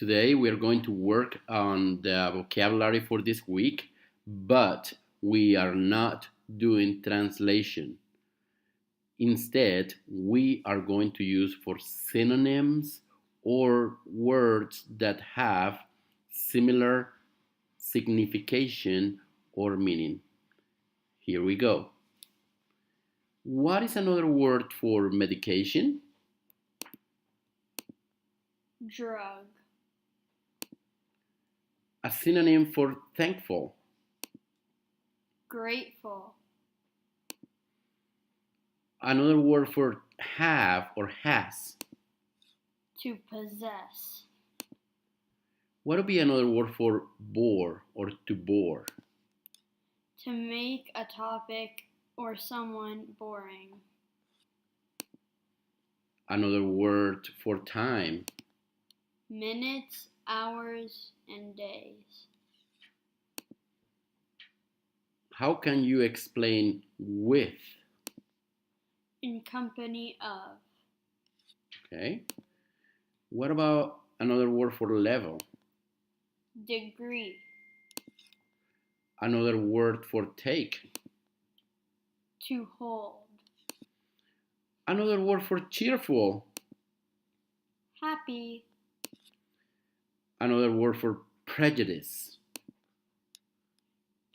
Today we are going to work on the vocabulary for this week, but we are not doing translation. Instead, we are going to use for synonyms or words that have similar signification or meaning. Here we go. What is another word for medication? Drug. A synonym for thankful. Grateful. Another word for have or has. To possess. What would be another word for bore or to bore? To make a topic or someone boring. Another word for time. Minutes, hours, and days. How can you explain with? In company of. Okay. What about another word for level? Degree. Another word for take. To hold. Another word for cheerful. Happy. Another word for prejudice.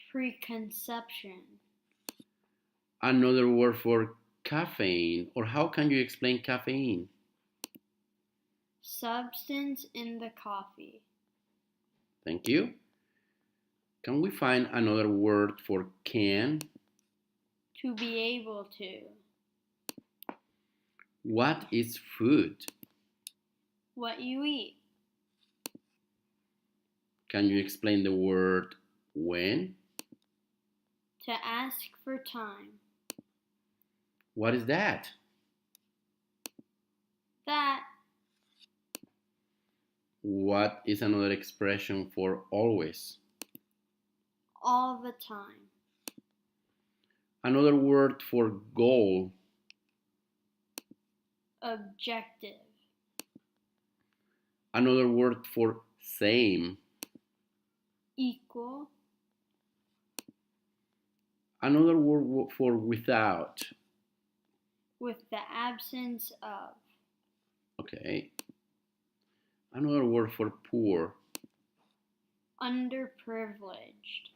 Preconception. Another word for caffeine, or how can you explain caffeine? Substance in the coffee. Thank you. Can we find another word for can? To be able to. What is food? What you eat. Can you explain the word when? To ask for time. What is that? That. What is another expression for always? All the time. Another word for goal. Objective. Another word for same. Equal. Another word for without. With the absence of. Okay. Another word for poor. Underprivileged.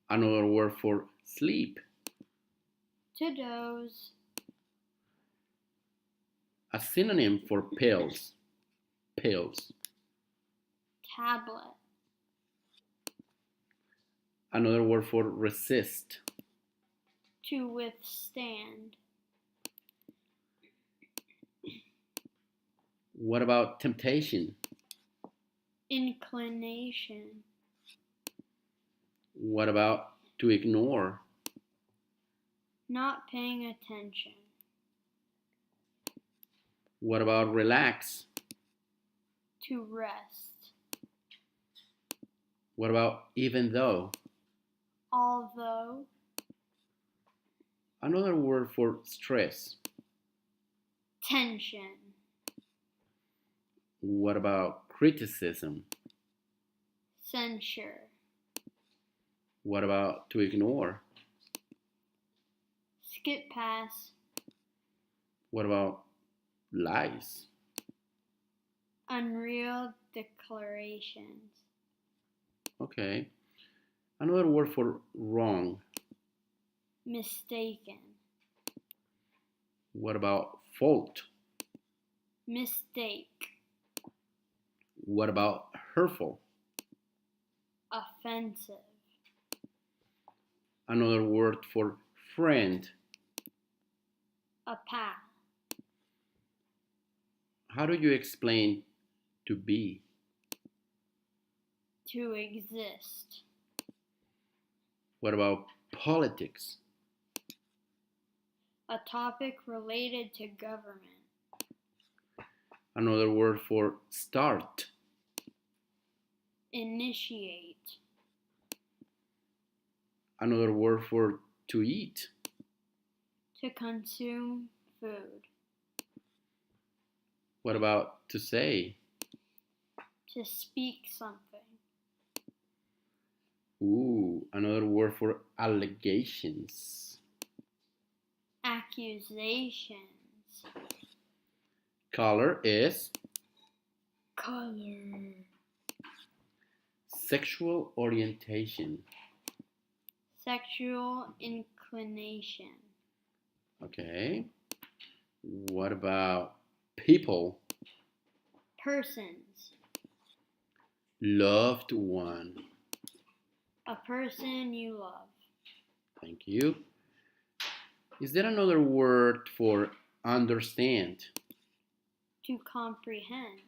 Another word for sleep. To doze. A synonym for pills. Pills. Tablet. Another word for resist. To withstand. What about temptation? Inclination. What about to ignore? Not paying attention. What about relax? To rest. What about even though? Although. Another word for stress. Tension. What about criticism? Censure. What about to ignore? Skip past. What about lies? Unreal declarations. Okay. Another word for wrong. Mistaken. What about fault? Mistake. What about hurtful? Offensive. Another word for friend. A pal. How do you explain to be? To exist. What about politics? A topic related to government. Another word for start. Initiate. Another word for to eat. To consume food. What about to say? To speak something. Ooh, another word for allegations. Accusations. Color is Color. sexual orientation. Sexual inclination. Okay. What about people? Persons. Loved one. A person you love. Thank you. Is there another word for understand? To comprehend.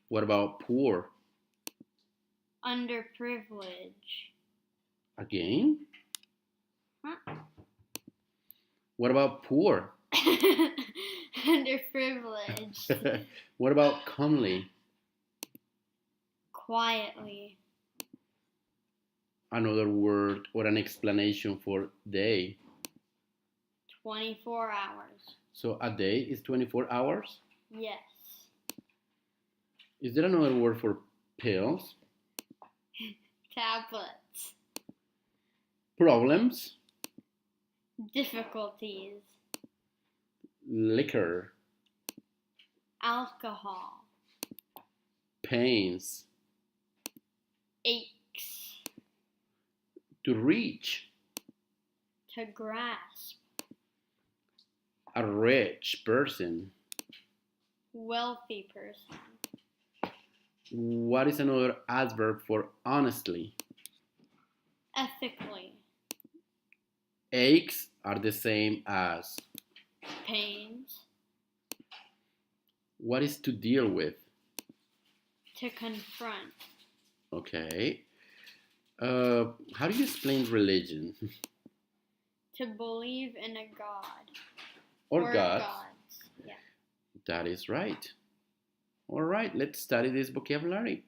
What about poor? Underprivileged. Again? Huh? What about poor? Underprivileged. What about comely? Quietly. Another word or an explanation for day. 24 hours. So a day is 24 hours? Yes. Is there another word for pills? Tablets. Problems? Difficulties. Liquor. Alcohol. Pains. Aches. To reach. To grasp. A rich person. Wealthy person. What is another adverb for honestly? Ethically. Aches are the same as. Pains. What is to deal with? To confront. Okay. How do you explain religion? To believe in a god. Or God? Gods. Yeah. That is right. All right, let's study this vocabulary.